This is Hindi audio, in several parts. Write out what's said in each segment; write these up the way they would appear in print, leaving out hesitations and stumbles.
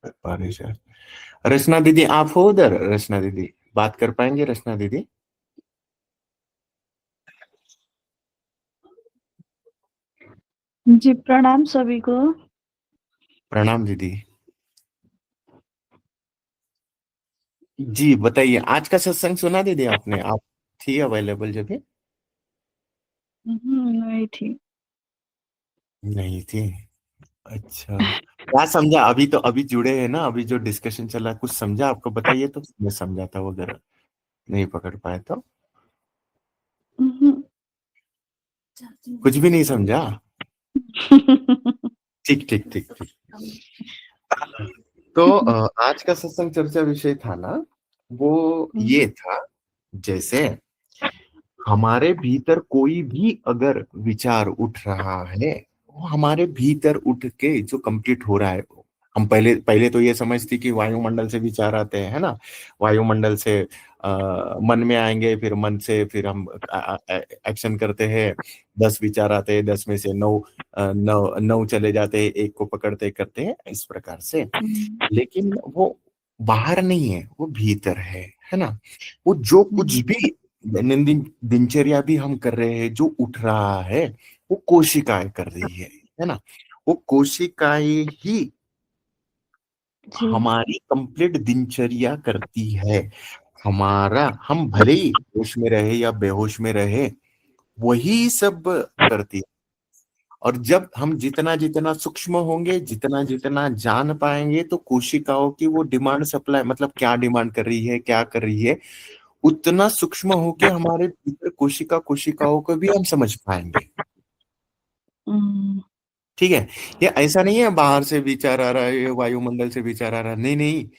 कर पा रही शायद। रचना दीदी आप हो उधर? रचना दीदी बात कर पाएंगे? रचना दीदी। जी प्रणाम सभी को। प्रणाम दीदी। जी बताइए, आज का सत्संग सुना दीदी आपने? आप थी अवेलेबल जब भी? नहीं थी। नहीं थी। अच्छा, क्या समझा? अभी तो अभी जुड़े हैं ना, अभी जो डिस्कशन चला कुछ समझा आपको? बताइए तो मैं समझा था वगैरह, नहीं पकड़ पाए तो। हम्म। कुछ भी नहीं समझा? ठीक ठीक ठीक ठीक। तो आज का सत्संग चर्चा विषय था ना, वो ये था, जैसे हमारे भीतर कोई भी अगर विचार उठ रहा है, वो हमारे भीतर उठ के जो कंप्लीट हो रहा है, हम पहले पहले तो ये समझती कि वायुमंडल से विचार आते हैं, है ना? वायुमंडल से मन में आएंगे, फिर मन से फिर हम एक्शन करते हैं। 10 विचार आते हैं, 10 में से 9 चले जाते हैं, एक को पकड़ते करते हैं इस प्रकार से। लेकिन वो बाहर नहीं है, वो भीतर है ना? वो जो कुछ भी दैनंदिन दिनचर्या भी हम कर रहे हैं, जो उठ रहा है, वो कोशिकाएं कर रही है ना? वो कोशिकाएं ही जी। हमारी कंप्लीट दिनचर्या करती है। हमारा, हम भले ही होश में रहे या बेहोश में रहे, वही सब करती है। और जब हम जितना जितना सूक्ष्म होंगे, जितना जितना जान पाएंगे, तो कोशिकाओं की वो डिमांड सप्लाई, मतलब क्या डिमांड कर रही है, क्या कर रही है, उतना सूक्ष्म होके हमारे भीतर कोशिकाओं को भी हम समझ पाएंगे। हम्म। ठीक है? ये ऐसा नहीं है बाहर से विचार आ रहा है, ये वायुमंडल से विचार आ रहा है, नहीं नहीं।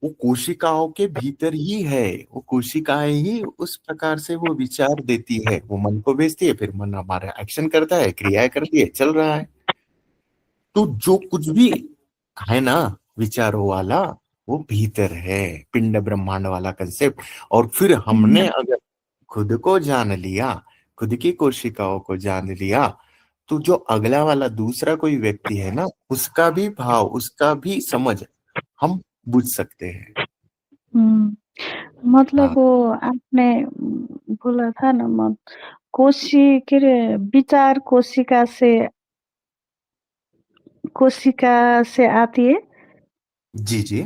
वो कोशिकाओं के भीतर ही है। वो कोशिकाएं ही उस प्रकार से वो विचार देती है, वो मन को भेजती है, फिर मन हमारा एक्शन करता है, क्रियाएं करती है, चल रहा है। तो जो कुछ भी है ना विचारों वाला, वो भीतर है, पिंड ब्रह्मांड वाला कंसेप्ट। और फिर हमने अगर खुद को जान लिया, खुद की कोशिकाओं को जान लिया, तो जो अगला वाला दूसरा कोई व्यक्ति है ना, उसका भी भाव, उसका भी समझ हम बुझ सकते हैं। मतलब हाँ वो आपने बोला था ना मत कोशि के रे विचार कोशिका से आती है। जी जी।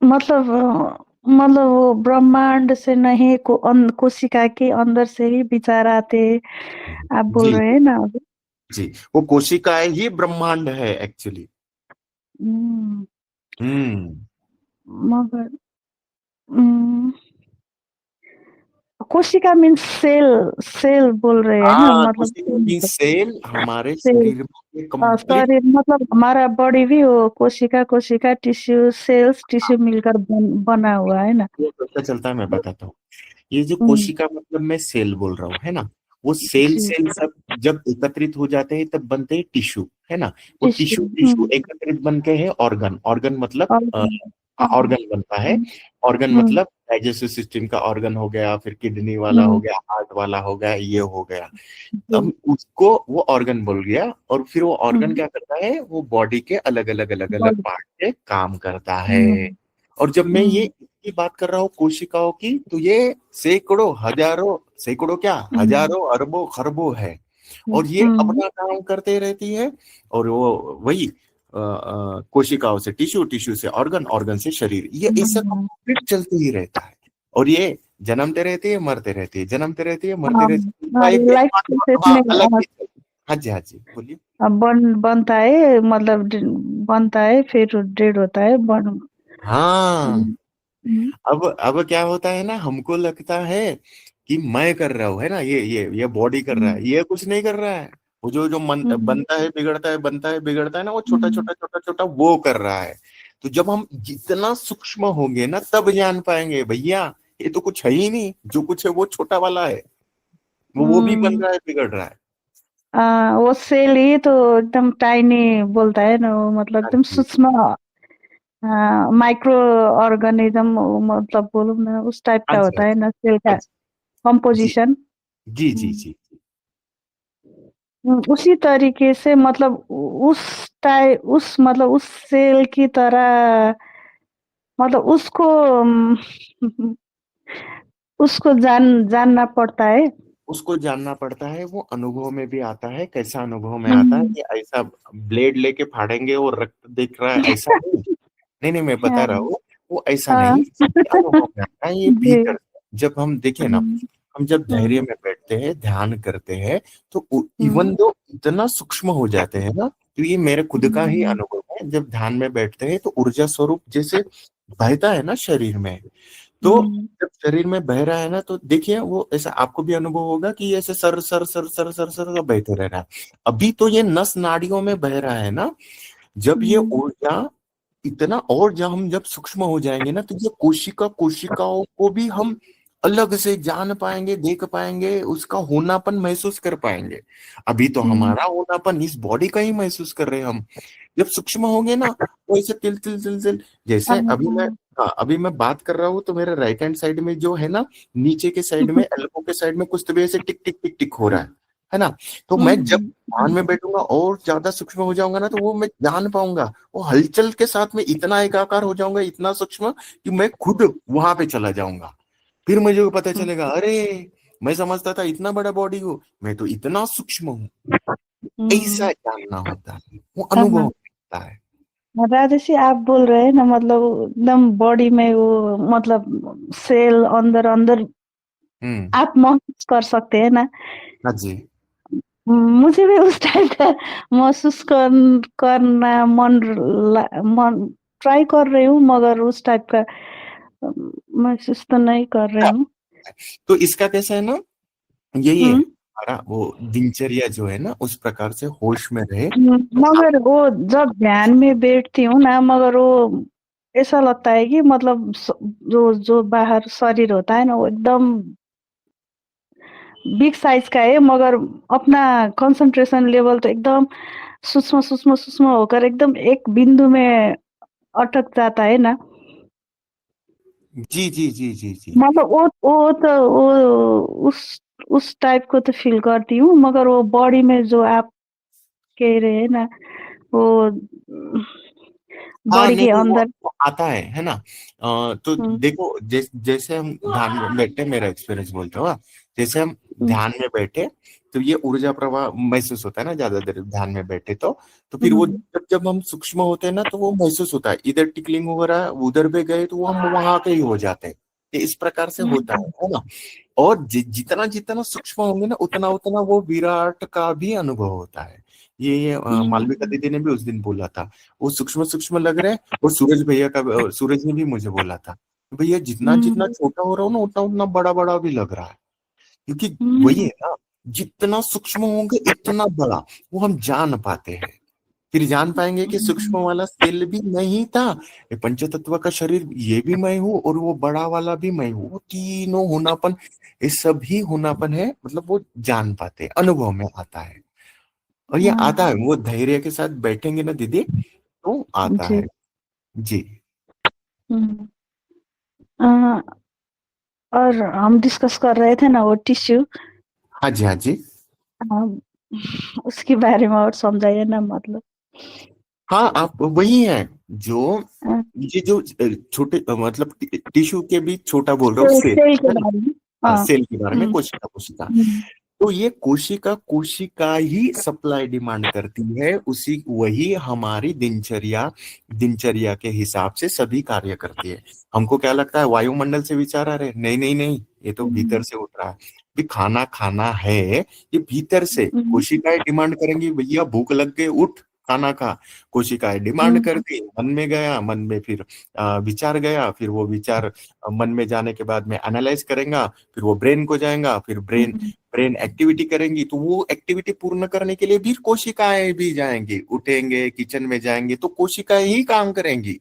मतलब मतलब वो ब्रह्मांड से नहीं कोशिका के अंदर से ही विचार आते हैं, आप बोल जी रहे हैं ना अभी। जी, वो कोशिकाएं ही ब्रह्मांड है एक्चुअली। हम्म, हम्म। मगर कोशिका मीन्स सेल, सेल बोल रहे हैं ना, हाँ, कोशिका की मतलब सेल हमारे सेल। शरीर में कंप्लीट। शरीर मतलब हमारा बॉडी भी वो कोशिका कोशिका टिश्यू सेल्स टिश्यू मिलकर बना हुआ है ना। वो कैसा चलता है मैं बताता हूँ। ये जो हम्म, कोशिका मतलब मैं सेल बोल रहा हूँ, है ना? वो सेल जी। सेल सब जब एकत्रित हो जाते हैं तब बनते हैं टिश्यू, है ना? वो टिश्यू। टिश्यू टिश्यू एकत्रित बनते हैं ऑर्गन, ऑर्गन मतलब और ऑर्गन बनता है। ऑर्गन हम्म, मतलब डाइजेस्टिव सिस्टम का ऑर्गन हो गया, फिर किडनी वाला हो हम्म, गया, हार्ट वाला हो गया, ये हो गया। जी। अब उसको वो ऑर्गन बोल गया, और फिर वो ऑर्गन हम्म, क्या करता है, वो बॉडी के अलग अलग अलग अलग बॉडी। पार्ट से काम करता है। हम्म, और जब मैं ये हम्म, इसकी बात कर रहा हूँ कोशिकाओं की, तो ये सैकड़ों हजारों, सैकड़ों क्या, हम्म, हजारों अरबों खरबों है। और ये हम्म, अपना काम करते रहती है। और वो वही कोशिकाओं से टिश्यू, टिश्यू से ऑर्गन, ऑर्गन से शरीर, ये ऐसा हम्म। कंप्लीट चलते ही रहता है। और ये जन्मते रहती है, मरते रहती है, जन्मते रहती है, मरते हाँ, रहती है, इनका एक लाइफ प्रोसेस में अलग ही चलता है। हाँ जी बोलिए। बनता है, मतलब बनता है फिर डेड होता है हाँ। हम्म, हम्म, अब क्या होता है ना, हमको लगता है कि मैं कर रहा हूँ, है ना, ये बॉडी कर रहा हम्म, है, ये कुछ नहीं कर रहा है। वो जो जो मन हम्म, बनता है, बिगड़ता है, बनता है बिगड़ता है ना, वो छोटा हम्म, छोटा छोटा छोटा वो कर रहा है। तो जब हम जितना सूक्ष्म होंगे ना, तब जान पाएंगे भैया, ये तो कुछ है ही नहीं, जो कुछ है वो छोटा वाला है, वो भी बन हम्म। रहा है, बिगड़ रहा है। वो सेल ही तो एकदम टाइनी बोलता है ना, वो मतलब हाँ एकदम जी। सूक्ष्म माइक्रो ऑर्गेनिज्म, मतलब बोलूँ ना उस टाइप हाँ का जी। होता है ना सेल हाँ का जी। जी कंपोजिशन। जी जी जी। उसी तरीके से मतलब उस सेल की तरह मतलब उसको जानना पड़ता है। उसको जानना पड़ता है, वो अनुभव में भी आता है। कैसा अनुभव में आता है हम्म। कि ऐसा ब्लेड लेके फाड़ेंगे और रक्त दिख रहा है, ऐसा नहीं। नहीं नहीं, मैं बता हाँ। रहा हूँ, वो ऐसा हाँ। नहीं, ये अनुभव में आता है, ये जी। भीतर। जब हम देखें ना, हम्म। हम जब हम्म। धैर्य में बैठते हैं, ध्यान करते हैं, तो हम्म। इवन दो इतना सूक्ष्म हो जाते हैं ना, तो ये मेरे खुद का ही हम्म। अनुभव है। जब ध्यान में बैठते हैं तो ऊर्जा स्वरूप जैसे बहता है ना शरीर में, तो हम्म। जब शरीर में बह रहा है ना, तो देखिए वो ऐसा आपको भी अनुभव होगा कि ये ऐसे sir sir sir sir sir sir sir बहते रह रहा है। अभी तो ये नस नाड़ियों में बह रहा है ना। जब ये हम्म। ऊर्जा इतना, और जब हम जब सूक्ष्म हो जाएंगे ना, तो ये कोशिकाओं को भी हम अलग से जान पाएंगे, देख पाएंगे, उसका होनापन महसूस कर पाएंगे। अभी तो हम्म। हमारा होनापन इस बॉडी का ही महसूस कर रहे हैं हम। जब सूक्ष्म होंगे ना, तो ऐसे तिल तिल तिल तिल, हाँ, जैसे अभी मैं, हाँ। हाँ अभी मैं बात कर रहा हूँ, तो मेरे राइट हैंड साइड में जो है ना, नीचे के साइड में, एल्बो के साइड में कुछ तो भी ऐसे टिक टिक टिक टिक हो रहा है ना। तो मैं जब हम्म। ध्यान में बैठूंगा और ज्यादा सूक्ष्म हो जाऊंगा ना, तो वो मैं जान पाऊंगा। वो हलचल के साथ में इतना एकाकार हो जाऊंगा, इतना सूक्ष्म, कि मैं खुद वहां पे चला जाऊंगा। फिर मुझे पता चलेगा, अरे मैं समझता था इतना बड़ा बॉडी हूँ, मैं तो इतना सूक्ष्म हूँ। ऐसा हम्म। जानना होता है, वो हाँ, अनुभव हाँ। होता है। राजेश आप बोल रहे हैं ना मतलब एकदम बॉडी में वो मतलब सेल अंदर अंदर हम्म। आप महसूस कर सकते हैं ना। हाँ जी। मुझे भी उस टाइप का महसूस करना मन ट्राई कर रही हूँ मगर उस टाइप का महसूस तो नहीं कर रही हूँ। तो इसका कैसा है ना, यही है हम्म। हमारा वो दिनचर्या जो है ना, उस प्रकार से होश में रहे। मगर वो जब ध्यान में बैठती हूँ ना मगर वो ऐसा लगता है कि मतलब जो जो बाहर शरीर होता है ना वो एकदम बिग साइज का है मगर अपना कंसंट्रेशन लेवल तो एकदम सूक्ष्म सूक्ष्म सूक्ष्म होकर एकदम एक बिंदु में अटक जाता है ना। जी जी जी जी जी। मतलब वो तो वो उस टाइप को तो फील करती हूँ मगर वो बॉडी में जो आप कह रहे हैं ना वो हाँ बॉडी नहीं के नहीं, अंदर। वो आता है ना। तो हम्म। देखो, जैसे हम ध्यान में बैठे, मेरा एक्सपीरियंस बोलते हो, हाँ। जैसे हम हम्म। ध्यान में बैठे, तो ये ऊर्जा प्रवाह महसूस होता है ना, ज्यादा देर ध्यान में बैठे तो फिर वो हम्म। जब जब हम सूक्ष्म होते हैं ना, तो वो महसूस होता है, इधर टिकलिंग हो रहा है, उधर भी गए तो वो हम वहां के ही हो जाते हैं। ये इस प्रकार से होता है ना। और जितना जितना सूक्ष्म होंगे ना, उतना उतना वो विराट का भी अनुभव होता है। ये मालविका हम्म। दीदी ने भी उस दिन बोला था, वो सूक्ष्म सूक्ष्म लग रहे हैं। और सूरज भैया का, सूरज ने भी मुझे बोला था, भैया जितना जितना हम्म। छोटा हो रहा हो ना, उतना उतना बड़ा बड़ा भी लग रहा है। क्योंकि वही हम्म। है ना, जितना सूक्ष्म होंगे इतना बड़ा वो हम जान पाते हैं। फिर जान पाएंगे कि सूक्ष्म वाला सेल भी मैं ही था, ये पंचतत्व का शरीर ये भी मैं हूँ, और वो बड़ा वाला भी मैं हूँ, वो तीनों होनापन, ये सभी होनापन है, मतलब वो जान पाते हैं, अनुभव में आता है। और ये आता है, वो धैर्य के साथ बैठेंगे ना दीदी, तो आता जी। है। जी। हम्म। अ, और हम डिस्कस कर रहे थे ना वो टिश्यू। हाँ जी, हाँ जी। उसके बारे में और समझाइए ना मतलब। हाँ, आप वही है जो, अ, ये जो छोटे मतलब टिश्यू के भी छोटा बोल रहा हूँ, सेल सेल के है ना। बारे में। हाँ, हाँ। सेल के बारे में, हम्म। कोशिका कोशिका। हम्म। तो ये कोशिका कोशिका ही सप्लाई डिमांड करती है, उसी वही हमारी दिनचर्या दिनचर्या के हिसाब से सभी कार्य करती है। हमको क्या लगता है वायुमंडल से विचार आ रहे हैं? नहीं नहीं नहीं, ये तो भीतर हम्म। से उठ रहा है। भी खाना खाना है, ये भीतर से हम्म। कोशिकाएं डिमांड करेंगी, भैया भूख लग गई, उठ खाना खा। कोशिकाएं डिमांड हम्म। करती, मन में गया, मन में फिर विचार गया, फिर वो विचार मन में जाने के बाद में एनालाइज करेगा, फिर वो ब्रेन को जाएगा, फिर ब्रेन हम्म। ब्रेन एक्टिविटी करेंगी, तो वो एक्टिविटी पूर्ण करने के लिए भी कोशिकाएं भी जाएंगी, उठेंगे, किचन में जाएंगे, तो कोशिकाएं ही काम करेंगी।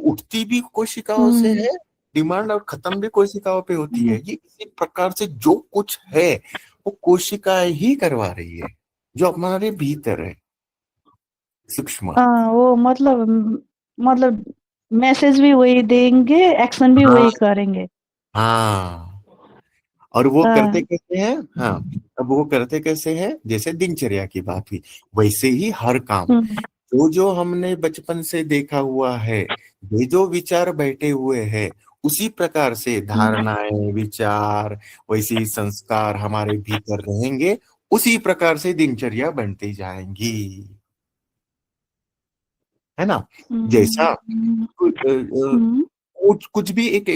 उठती भी कोशिकाओं से हम्म। है डिमांड, और खत्म भी कोशिकाओं पे होती है। हम्म। ये इसी प्रकार से जो कुछ है, वो कोशिकाएं ही करवा रही है, जो हमारे भीतर है, सूक्ष्म। वो मतलब मैसेज भी वही देंगे एक्शन भी हाँ वही करेंगे। हाँ। और वो करते हाँ कैसे हैं? हाँ, अब वो करते कैसे हैं? जैसे दिनचर्या की बात हुई, वैसे ही हर काम हम्म, जो जो हमने बचपन से देखा हुआ है, ये जो विचार बैठे हुए हैं, उसी प्रकार से हम्म, धारणाएं, विचार, वैसे ही संस्कार हमारे भीतर रहेंगे, उसी प्रकार से दिनचर्या बनती जाएंगी, है ना? हम्म, जैसा हम्म, हम्म, कुछ कुछ भी एक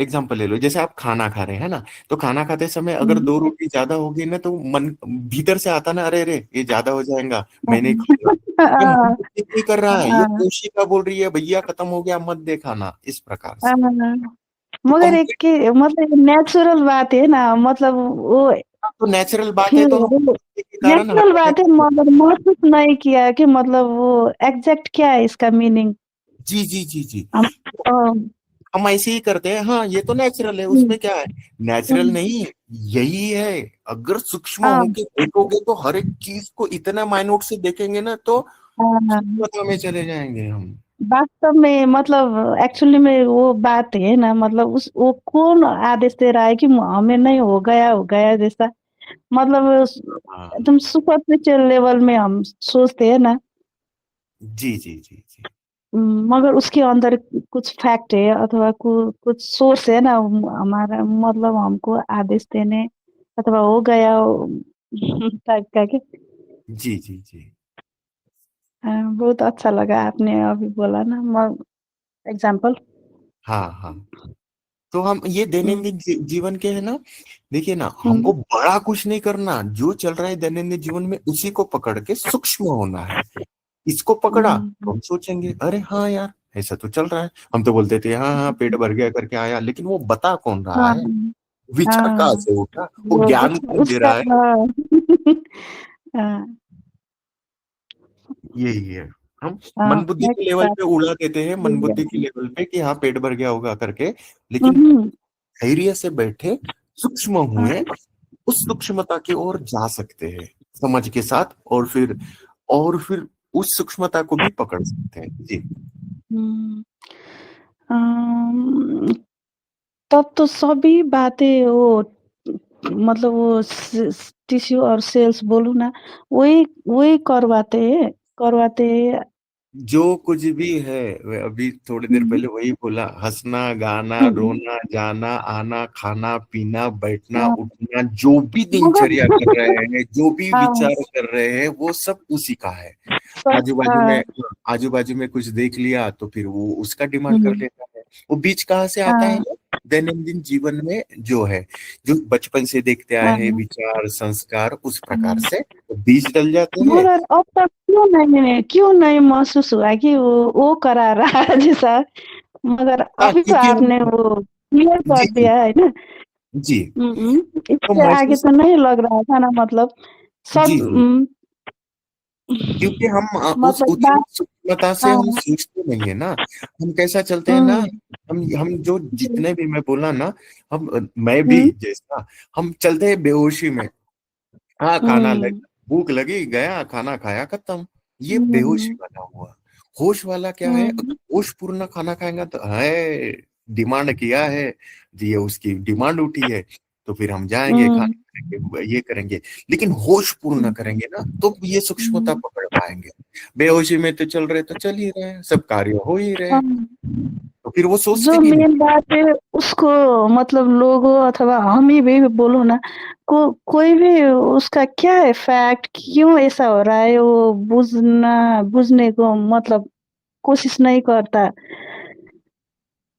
एग्जांपल ले लो, जैसे आप खाना खा रहे हैं ना, तो खाना खाते समय अगर हम्म, 2 रोटी ज्यादा होगी ना, तो मन भीतर से आता ना, अरे अरे ये ज्यादा हो जाएगा, मैं नहीं खाऊंगा। ये मन हाँ, बुद्धि नहीं कर रहा है, ये हाँ, कोशिका बोल रही है भैया खत्म हो गया मत दे खाना, इस प्रकार से। हाँ। तो मगर एक कंप्लीट, के मतलब नेचुरल बात है ना, मतलब वो तो नेचुरल बात है, फिर तो हम वो के कारण नेचुरल हमारे, बात है, मगर महसूस नहीं किया कि मतलब वो एग्जैक्ट क्या है इसका मीनिंग। जी जी जी जी, हम हम ऐसे ही करते हैं, हाँ ये तो नेचुरल है, हम्म, उसमें क्या है? नेचुरल हम्म, नहीं, यही है। अगर सूक्ष्म हाँ, होके देखोगे तो हर एक चीज को इतना माइन्यूट से देखेंगे ना, तो हाँ, सूक्ष्मता में चले जाएंगे हम। वास्तव में मतलब एक्चुअली में वो बात है ना, मतलब उस वो कौन आदेश दे रहा है कि हमें नहीं हो गया जैसा, मतलब हाँ, एकदम सुपरफिशियल लेवल में हम सोचते हैं ना। जी जी जी जी, मगर उसके अंदर कुछ फैक्ट है अथवा कुछ सोर्स है ना, हमारा मतलब हमको आदेश देने अथवा हो गया टाइप का के। जी जी जी, बहुत अच्छा लगा आपने अभी बोला ना एग्जाम्पल। हाँ हाँ। तो हम ये हम्म, दैनंदिन जीवन के है ना, देखिए ना, हमको हम्म, बड़ा कुछ नहीं करना, जो चल रहा है दैनंदिन जीवन में उसी को पकड़ के सूक्ष्म होना है। इसको पकड़ा तो हम्म, हम सोचेंगे अरे हाँ यार, ऐसा तो चल रहा है। हम तो बोलते थे हाँ हाँ पेट भर गया करके आया, लेकिन वो बता कौन रहा हाँ है? विचार कहाँ हाँ, से उठा? वो वो ज्ञान कौन दे उसका रहा है? हाँ हाँ यही है। हम हाँ, मन बुद्धि के next लेवल बात पे उड़ा देते हैं, मन यही है। बुद्धि के लेवल पे कि हाँ पेट भर गया होगा करके, लेकिन हम्म, धैर्य से बैठे, सूक्ष्म हाँ, हुए, उस सूक्ष्मता की ओर जा सकते हैं समझ के साथ, और फिर उस सूक्ष्मता को भी पकड़ सकते हैं जी। हम्म, अम, तब तो सभी बातें वो मतलब वो टिश्यू और सेल्स बोलूँ ना, वही वही करवाते हैं। जो कुछ भी है, अभी थोड़ी देर हुँ, पहले वही बोला, हंसना, गाना, हुँ, रोना, जाना, आना, खाना, पीना, बैठना, हाँ, उठना, जो भी मगर दिनचर्या कर रहे हैं, जो भी हाँ, विचार कर रहे हैं, वो सब उसी का है। सब आजू बाजू में, आजू बाजू में कुछ देख लिया तो फिर वो उसका डिमांड कर हुँ, लेता है। वो बीज कहाँ से आता है हाँ, ना? दैनंदिन जीवन में जो है, जो बचपन से देखते आए हैं, हाँ, विचार, संस्कार, उस प्रकार हाँ। से तो बीज डल जाते हैं। मगर अब तक क्यों नहीं महसूस हुआ कि वो करा रहा है जैसा, मगर हाँ, अभी तो क्योंकि आपने हम, वो क्लियर जी कर जी दिया है ना। जी, तो इससे आगे महसूस, तो नहीं लग रहा था ना, मतलब जी सब जी, क्योंकि हम उस मतलब उतनी बात सूक्ष्मता से हम हाँ, सोचते नहीं है ना। हम कैसा चलते हैं ना, हुँ, हम जो हुँ, जितने भी मैं बोला ना, मैं भी हुँ, जैसा, हम चलते हैं बेहोशी में। हाँ, खाना हुँ, लग, भूख लगी, गया खाना खाया, खत्म। ये बेहोशी हुँ, वाला हुआ। होश वाला क्या है? अगर हुँ, होश पूर्ण खाना खाएगा तो है, डिमांड किया है, ये उसकी डिमांड उठी है, तो फिर हम जाएंगे हुँ, खाना करेंगे, ये करेंगे। लेकिन होश पूर्ण हुँ, करेंगे ना, तो ये सूक्ष्मता हुँ, पकड़ पाएंगे। बेहोशी में तो चल रहे, तो चल ही रहे हैं, सब कार्य हो ही रहे, हाँ। तो फिर वो सोचते जो भी नहीं। मेन बात है उसको मतलब लोगों अथवा हम ही भी बोलो ना, कोई भी उसका क्या है फैक्ट, क्यों ऐसा हो रहा है, वो बुझने को मतलब कोशिश नहीं करता।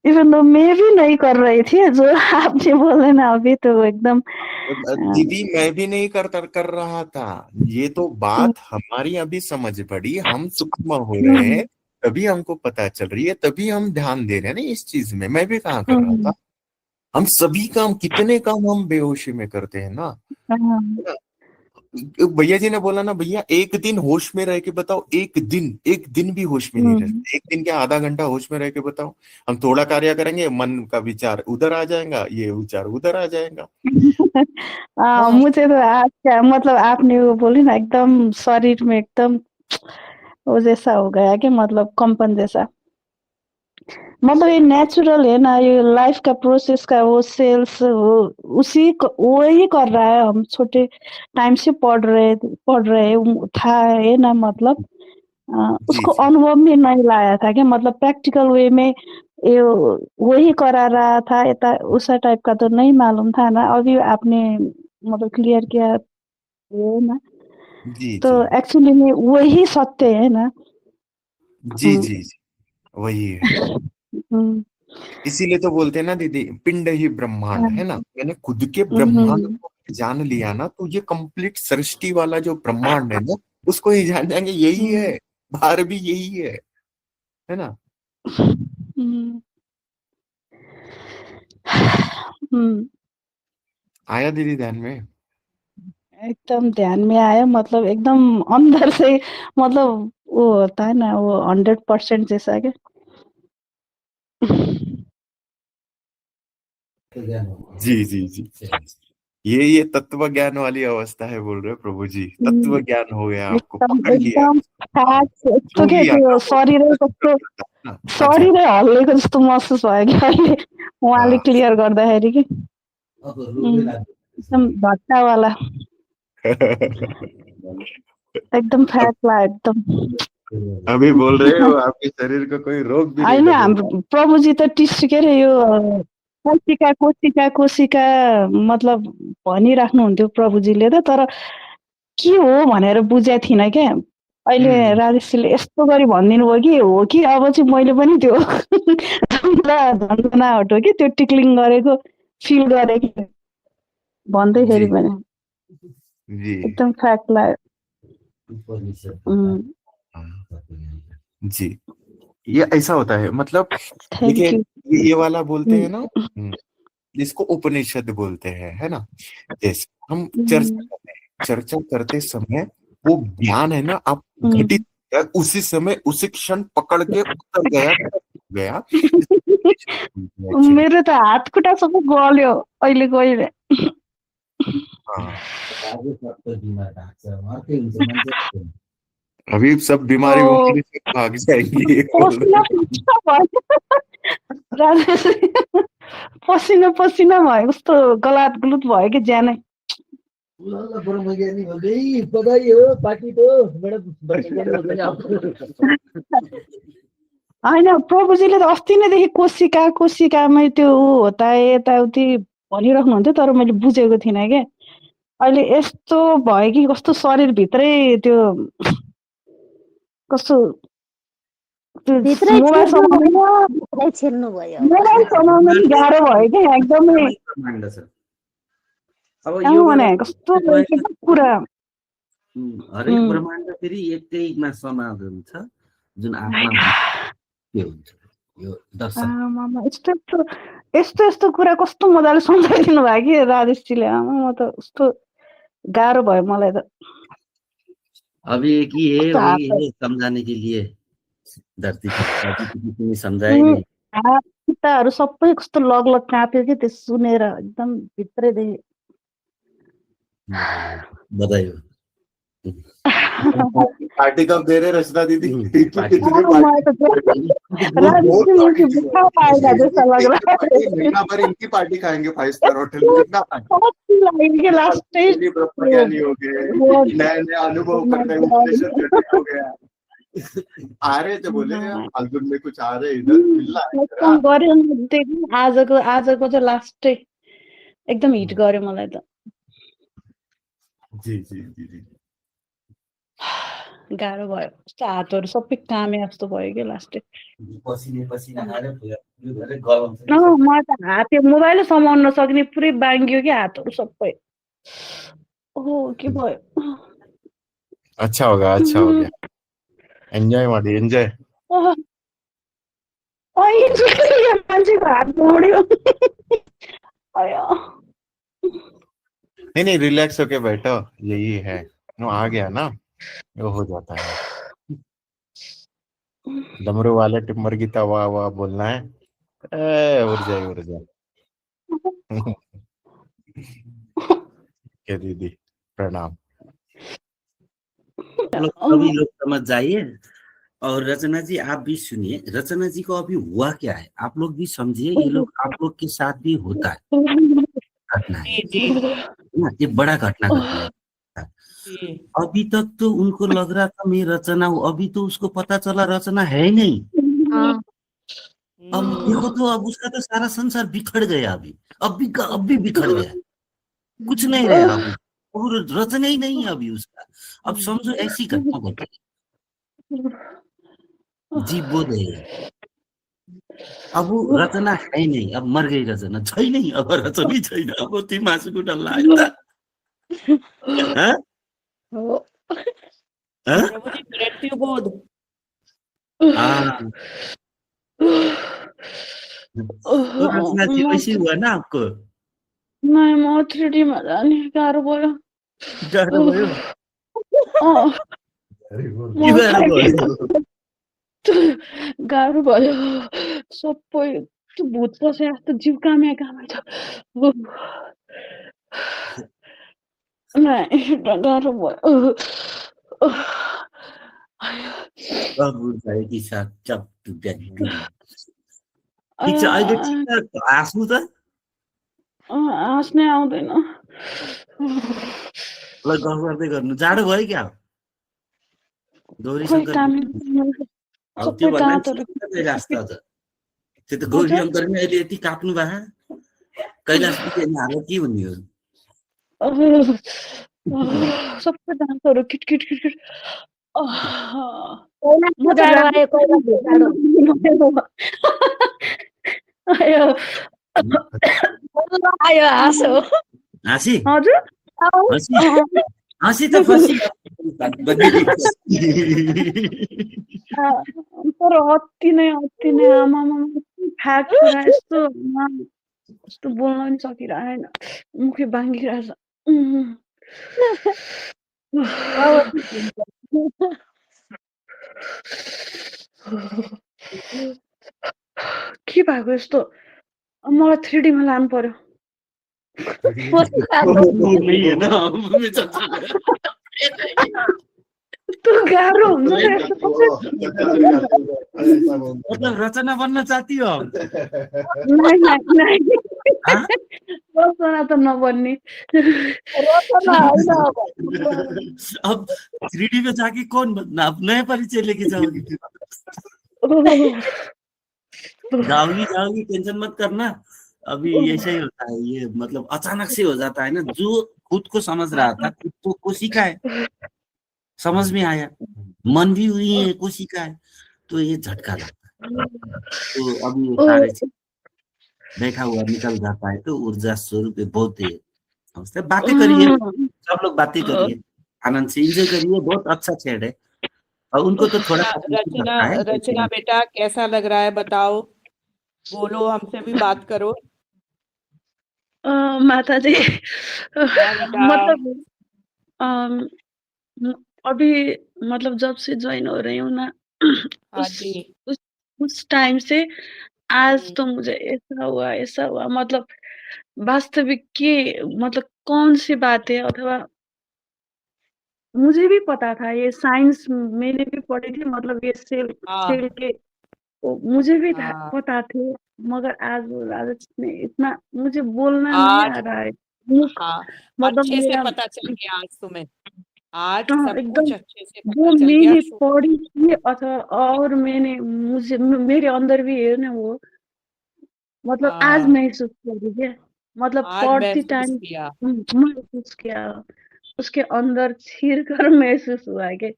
इवन दो मैं भी नहीं कर रही थी जो आपने बोले ना अभी, तो एकदम दीदी मैं भी नहीं कर रहा था, ये तो बात हमारी अभी समझ पड़ी, हम सूक्ष्म हो रहे हम्म, हैं, तभी हमको पता चल रही है, तभी हम ध्यान दे रहे हैं ना इस चीज में। मैं भी कहाँ कर रहा था? हम्म, हम सभी काम, कितने काम हम बेहोशी में करते हैं ना, हाँ, है ना? भैया जी ने बोला ना, भैया एक दिन होश में रह के बताओ, एक दिन भी होश में नहीं हम्म। रहते, एक दिन क्या आधा घंटा होश में रह के बताओ। हम थोड़ा कार्य करेंगे, मन का विचार उधर आ जाएगा, ये विचार उधर आ जाएगा। हाँ, मुझे तो आज क्या मतलब आपने वो बोली ना, एकदम शरीर में एकदम वो जैसा हो गया कि मतलब कंपन जैसा। मतलब ये नेचुरल है ना, ये लाइफ का प्रोसेस का वो सेल्स वही कर रहा है। हम छोटे टाइम से पढ़ रहे हैं, था है ना, मतलब जी उसको जी अनुभव में नहीं लाया था क्या, मतलब प्रैक्टिकल वे में ये वही करा रहा था, ऐसा उसा टाइप का तो नहीं मालूम था ना। अभी आपने मतलब क्लियर किया है ना, जी तो जी एक्चुअली में वही सत्य है ना। जी जी जी, वही है। हम्म, इसीलिए तो बोलते हैं ना दीदी, पिंड ही ब्रह्मांड है ना। मैंने खुद के ब्रह्मांड हम्म, को जान लिया ना, तो ये कंप्लीट सृष्टि वाला जो ब्रह्मांड है ना, उसको ही जान जाएंगे, यही है। हम्म, बाहर भी यही है ना। हम्म, हम्म, आया दीदी ध्यान में? एकदम ध्यान में आया, मतलब एकदम अंदर से, मतलब वो होता है ना वो 100% जैसा क्या। जी जी जी, ये तत्व ज्ञान वाली अवस्था है, बोल रहे हो प्रभु जी, तत्व ज्ञान हो गया, आपको एकदम पकड़ लिया। एकदम हाँ, फ्याक्ट यस्तो छू क्या लिया त्यो ना वो शरीरै अंदर कस्तो, तक, ना। अच्छा। शरीरै हल्लेको जस्तो महसुस भयो कि अहिले उहाँले हाँ। क्लियर गर्दाखेरि कि एकदम भट्टावाला, एकदम फ्याट लाग्यो एकदम। अभी बोल रहे हो आपके शरीर को कोई रोक भी नहीं होइन लग हाम्रो प्रभुजी त टिस्यु के अरे यो कोशिका कोशिका कोशिका मतलब भनिराख्नुहुन्थ्यो प्रभुजीले त, तर के हो भनेर बुझेको थिइनँ क्या। अहिले रहा। राजेशजीले यस्तो गरी भनिदिनु भयो कि हो कि अब चाहिँ मैले पनि त्यो झन्झनाहट हो कि त्यो टिक्लिङ गरेको फिल गरेँ कि भन्दैखेरि जी पनि जी। एकदम फ्याक्ट लाग्यो। हाँ, जी, ये ऐसा होता है मतलब। देखिए, थ्याङ्क यू। ये वाला बोलते हैं ना, जिसको उपनिषद बोलते हैं, है ना। जैसे हम चर्चा करते हैं, चर्चा करते समय वो ज्ञान है ना, आप घटित उसी समय उसी क्षण पकड़ के उतर गया, गया। एक्चुअली। मेरो त हात खुट्टा सबै गल्यो अहिलेको अहिले। हाँ, अभी सब त्यो बीमारी बीमारी से भाग जाएंगी, ये बोल पसिना रहे हैं। पसिना भयो राजेश, पसिना पसिना भयो कस्तो गलात गुलुत भयो कि ज्यानै। होइन प्रभुजीले त अस्ति नैदेखि कोशिका कोशिकामै त्यो ऊ होता है यताउति भनिराख्नुहुन्थ्यो, तर मैले बुझेको थिइनँ क्या। अहिले यस्तो भयो कि कस्तो शरीरभित्रै त्यो कस्तो त्यो भित्रै मोबाइल छिर्नु चलाउनु भयो, भित्रै छिर्नु भयो। मोबाइल चलाउनु पनि गाह्रो भयो क्या एकदमै। ब्रह्माण्ड छ। अब कहाँ योगा भने कस्तो गर्दा कुरा। हरेक ब्रह्माण्ड फेरि एकैमा समाधान छ, जुन आत्मा भन्छ के हुन्छ यो दर्शन। आमामा यस्तो यस्तो यस्तो यस्तो कुरा कस्तो मजाले सम्झाइदिनु भयो कि राजेशजीले। आमा म त कस्तो गाह्रो भयो मलाई त। अभी एक ही है, कस्तो वही हात है समझाने के लिए धरती को। अभी किसी ने समझाया उम्, नहीं। हात खुट्टाहरू सबै कस्तो लगलग काँप्यो कि त्यो सुनेर एकदम भित्रैदेखि। बधाई हो। पार्टी कब दे रहे रचना दीदी? पार्टी कितनी मलाई पार्टी? त बहुत बहुत राजेशजी मुझे पार्टी बुझा चाहिए। पाएगा जैसा लग एक रहा पार्टी, है। महीना भर इनकी पार्टी खाएंगे 5 स्टार होटल में, यस्तो कितना पार्टी। कति लाग्यो कि लास्टै लिए ब्रह्म ज्ञानी हो गए, नए नए अनुभव करने उपनिषद घटित हो गया। आ रहे थे बोले फाल्गुन में कुछ आ रहे इधर, मिलना है इधर। एकदम गर्यो नि त्यो आजको आजको चाहिँ लास्टै एकदम हिट गर्यो मलाई त। जी जी जी जी। गाह्रो भयो, कस्तो हातहरू सबै कामे जस्तो भयो कि लास्टै। पसिने पसिना आएर यो धेरै गरम छ कि मलाई त हात त्यो मोबाइलै समाउन नसक्ने पुरै बाङ्गियो कि हातहरू सबै। ओहो के भयो। अच्छा हो गया, अच्छा हो गया। एंजॉय मारी, एंजॉय। ओह, यहाँ मान्छेको हात मोड्यो। अयो। नहीं नहीं, रिलैक्स होके बैठो, यही है। वो आ गया ना, वो हो जाता है। डमरू वाले टिम्बर की वाह वाह बोलना है। उड़ जाए, उड़ जाए। के दीदी प्रणाम। चलो सभी लोग समझ जाइए और रचना जी आप भी सुनिए, रचना जी को अभी हुआ क्या है आप लोग भी समझिए, ये लोग आप लोग के साथ भी होता है घटना है ना, ये बड़ा घटना घट गया। अभी तक तो उनको लग रहा था मैं रचना हूँ, अभी तो उसको पता चला रचना है ही नहीं। हाँ अब देखो तो अब उसका तो सारा संसार बिखर गया अभी, अब भी बिखर गया, कुछ नहीं रहा अभी, और रचना ही नहीं है अभी उसका। अब समझो ऐसी घटना घटी, जी बोध है, अब वो रचना है ही नहीं, अब मर गई रचना, छै नहीं, अब रचना छैन, अब ती मासुको डल्ला आयो त हाँ? हो हाँ? प्रभु जी मृत्यु बोध। हाँ, तो रचना जी वैसी हुआ ना आपको, नहीं म 3D मा जाने गाह्रो भयो। डर भयो, अँ, के गाह्रो भयो? गाह्रो भयो। सबै त्यो भूत पसे जस्तो जिउ कामे छ। नहीं गाह्रो भयो। अब उठाएकी साथ चप टुट्याटु। ठिक छ, अहिले ठिक छ, हाँस्नु त, हाँस्नै आउँदैन। ल गफ गर्दै गर्नु, जाडो भयो क्या गौरी खोइ शङ्कर? काम अब सबै त्यो भन्दा नि दाँतहरू चित्त कैलाश त अझ, त्यो त गौरी शङ्करले अहिले यति काट्नु भए कैलाश पुग्ने हालत के हुने हो? सबै दाँतहरू किटकिट किटकिट। म त जाडो आयो कैलाशको जाडो आयो। आयो हाँसो हाँसी हजुर हाँसी हाँसी त फसी तर अति नै आमामा फ्याट कुरा यस्तो यस्तो बोल्न पनि सकिरहेन, मुखै बाङ्गिरहेछ। के भएको यस्तो? मलाई 3D मा लानु पर्यो। त्यो गाह्रो हुन्छ नि यस्तो मतलब रचना बन्न चाहती हो? नहीं रचना त नबन्ने। अब 3D में जाके कौन बनना, अब नया परिचय लेके जाओगी, जाओगी टेंशन मत करना, अभी ऐसा ही होता है ये, मतलब अचानक से हो जाता है ना, जो खुद को समझ रहा था, खुद को कोशिका है, समझ में आया, मन भी हुई है कोशिका है, तो ये झटका लगता है, तो अभी ये सारे बैठा हुआ निकल जाता है, तो ऊर्जा स्वरूप बहुत ही बातें करिए, सब लोग बातें करिए, आनंद से एंजॉय करिए, बहुत अच्छा छेड़ है, और उनको तो थोड़ा रचना बेटा कैसा लग रहा है बताओ, बोलो, हमसे भी बात करो। माता जी मतलब अभी मतलब जब से ज्वाइन हो रही हूँ ना उस टाइम से आज तो मुझे ऐसा हुआ मतलब वास्तविक के मतलब कौन सी बात है, अथवा मुझे भी पता था ये साइंस मैंने भी पढ़ी थी, मतलब ये सेल के तो मुझे भी पता थे, मगर आज ने इतना मुझे बोलना नहीं आ रहा है। मतलब अच्छे से पता चल गया आज तुम्हें, आज सब एकदम कुछ अच्छे से वो पता चल गया। मैंने पढ़ी थी अथवा और मैंने मुझे मेरे अंदर भी है ना वो, मतलब आज महसूस कर रही है, मतलब पढ़ती टाइम महसूस किया, उसके अंदर छिर कर महसूस हुआ है कि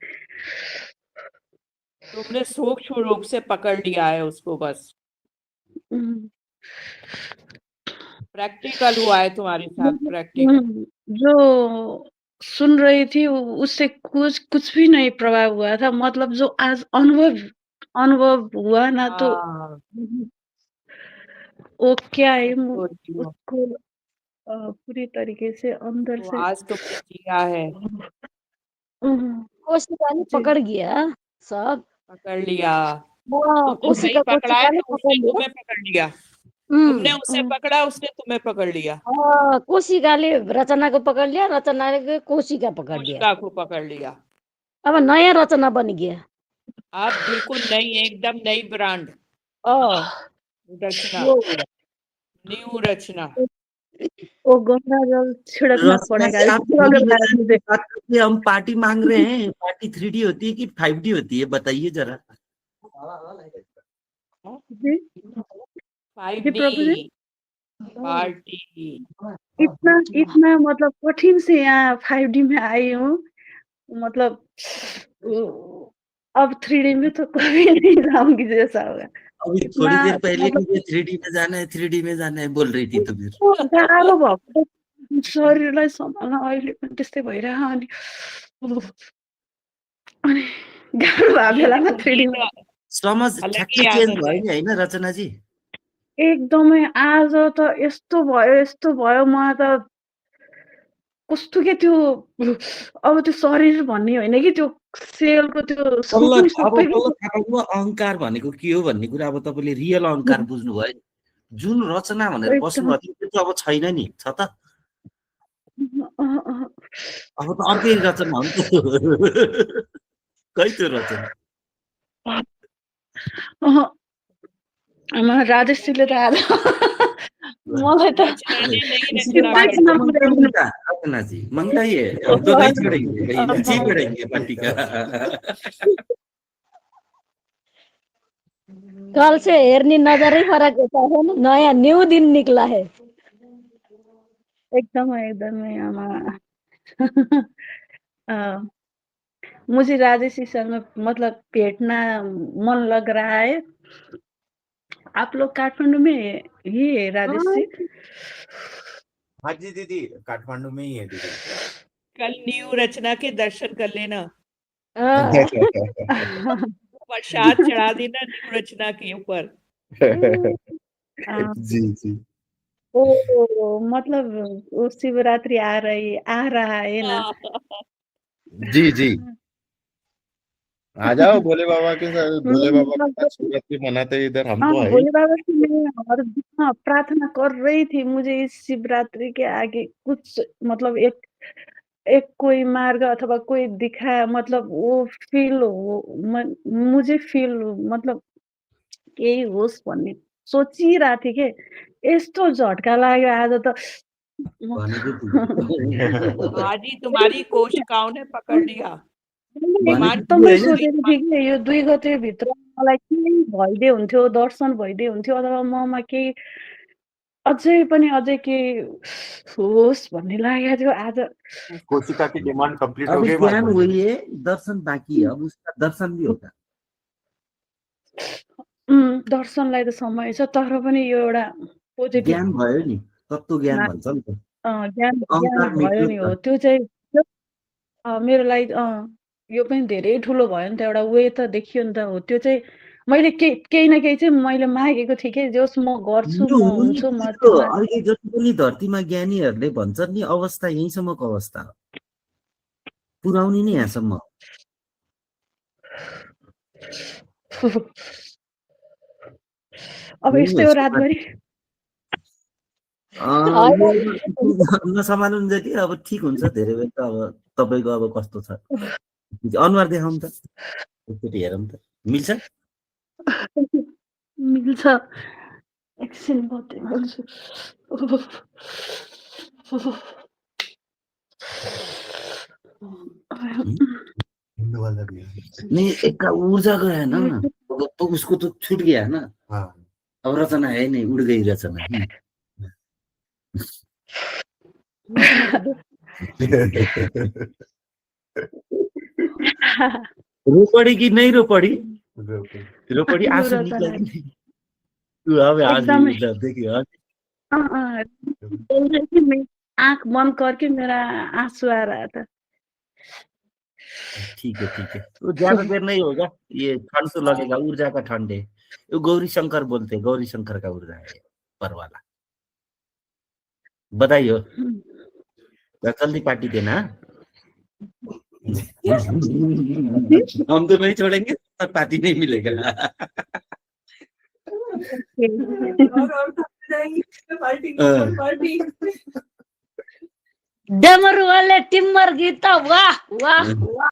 तुमने सूक्ष्म रूप से पकड़ लिया है उसको, बस प्रैक्टिकल हुआ है तुम्हारे साथ, प्रैक्टिकल। जो सुन रही थी उससे कुछ भी नहीं प्रभाव हुआ था, मतलब जो आज अनुभव हुआ ना, तो वो क्या है उसको पूरी तरीके से अंदर से आज तुमने जिया है, कोशिका ने पकड़ गया, सब पकड़ लिया, कोशिका पकड़ा है, उसने तुम्हें पकड़ लिया, तुमने उसे पकड़ा, उसने तुम्हें पकड़ लिया। कोशिकाले रचनाको पकड़ लिया, रचनाले कोशिका पकड़ लिया, कोशिका को पकड़ लिया, अब नयाँ रचना बन गया। आप बिल्कुल नई, एकदम नई ब्रांड रचना, वो न्यू रचना। वो गंगा जल छिड़कना रचना पड़ेगा जी, आप इसको अगर 3D में बाद जाने में की बात करके हम पार्टी मांग रहे हैं। पार्टी 3D होती है कि 5D होती है, बताइए जरा। जी 5D प्रभु जी पार्टी। इतना मतलब कठिन से यहाँ 5D में आई हूँ, मतलब अब 3D में तो कभी नहीं जाऊंगी जैसा होगा। अभी इतना थोड़ी देर पहले मतलब मुझे 3D में जाना है, 3D में जाना है बोल रही थी, तो फिर गाह्रो भएको शरीरलाई सम्हाल्न अहिले पनि त्यस्तै भइरहेको अनि गाह्रो भएको बेलामा 3D मा समझ अलग ठ्याक्कै ही चेन्ज आदत भयो है। नि होइन रचना जी? एकदमै आज त यस्तो भयो मलाई त कस्तो के त्यो अब त्यो शरीर भन्ने होइन कि त्यो सेलको त्यो सुक्ने अब सबै बल्ल थाहा पाउनु अहङ्कार भनेको के हो भन्ने कुरा अब तपाईँले रियल अहङ्कार बुझ्नुभयो। जुन रचना भनेर एकदम बस्नुभएको थियो त्यो त अब छैन नि, छ त? अहँ, अहँ। अब त अर्कै रचना हो नि त। खै त्यो रचना? अहँ। राजेशजीले त आज मलाई त रचना ने नई किसी रचना पार्टी कर को दी। मंगाइएगा रचना जी, मंगाइए। हम तो नहीं छोड़ेंगे, कहीं जी बढ़ेंगे पार्टी का। कल से हेर्ने नजरै फरक होता है ना, नया न्यू दिन निकला है। एकदमै आमा अ, मुझे राजेश जी से मतलब भेटना मन लग रहा है। आप लोग काठमांडू में ही है राजेश जी? हाँ जी दीदी, काठमांडू में ही है दीदी। कल न्यू रचना के दर्शन कर लेना, हाँ, प्रसाद चढ़ा देना न्यू रचना के ऊपर। जी जी ओ मतलब वो शिवरात्रि आ रहा है ना? जी जी, आ जाओ भोले बाबा के साथ, भोले बाबा के साथ मतलब शिवरात्रि मनाते हैं इधर, हम हाँ, तो है ही। भोले बाबा से मैं हर दिन प्रार्थना कर रही थी, मुझे इस शिवरात्रि के आगे कुछ मतलब एक कोई मार्ग अथवा कोई दिखाया, मतलब वो फील हो मुझे फील मतलब केही होस् भन्ने सोचिरहेको थिएँ के, यस्तो झट्का लाग्यो आज त म भनेको थिएँ। आज ही तुम्हारी कोशिकाओं ने पकड़ लिया। मैले भनेको एकदमै थिएँ होइन? सोचेको थिएँ कि यो 2 गतेभित्र मलाई केही भइदिए हुन्थ्यो, दर्शन भइदिए हुन्थ्यो अथवा ममा केही अझै केही होस् भन्ने लागेको थियो आज। कोशिका की डिमांड कंप्लीट हो अभी गई ज्ञान मालूम हुई है, दर्शन बाकी है, अब उसका दर्शन भी होगा। दर्शनलाई त समय छ, तर पनि यो एउटा पोजिटिभ ज्ञान भयो नि, तत्त्व ज्ञान भन्छ नि त। ज्ञान अहङ्कार भयो मेट्यो नि नि हो, त। त्यो चाहिँ मेरो लागि यो पनि धेरै ठुलो भयो नि त, एउटा वे त देखियो नि त, हो त्यो चाहिँ मैले केही न केही चाहिँ मैले मागेको थिएँ कि जस म गर्छु, यो म हुनु नि हुन्छु, म त्यो त्यसमा अहिले जति पनि धरतीमा ज्ञानीहरूले भन्छन् नि अवस्था यहीँसम्मको अवस्था हो, पुर्याउने नि यहाँसम्म हो। अब यस्तै हो रातभरि। नसमाल्नु जति अब ठिक हुन्छ, धेरै बेर त अब तपाईँको अब कस्तो छ अनुहार देखाउनु त, एकचोटि हेरौँ त, मिल्छ? मिल्छ, एकछिन मात्रै बोल्छु। हिंदू वाला भी है। नहीं, एक का ऊर्जा गया ना, तो उसको तो छूट गया ना। हाँ अब रचना है नहीं, उड़ गई रचना। रो पड़ी कि नहीं रो पड़ी? रो पड़ी, आंसू निकला कि नहीं? तू अब आज एकदमै देखियो आज। बोल रही थी मैं, आँख बंद करके मेरा आंसू आ रहा था। ठीक है, तो ज्यादा देर नहीं होगा, ये ठंड तो लगेगा, ऊर्जा का ठंड है। ये गौरी शंकर बोलते हैं, गौरी शंकर का ऊर्जा है पर वाला। बधाई हो, जल्दी पार्टी देना। हम तो नहीं छोड़ेंगे, तब पार्टी नहीं मिलेगा। डमरू वाले टिम्बर गीता, वाह वाह वाह।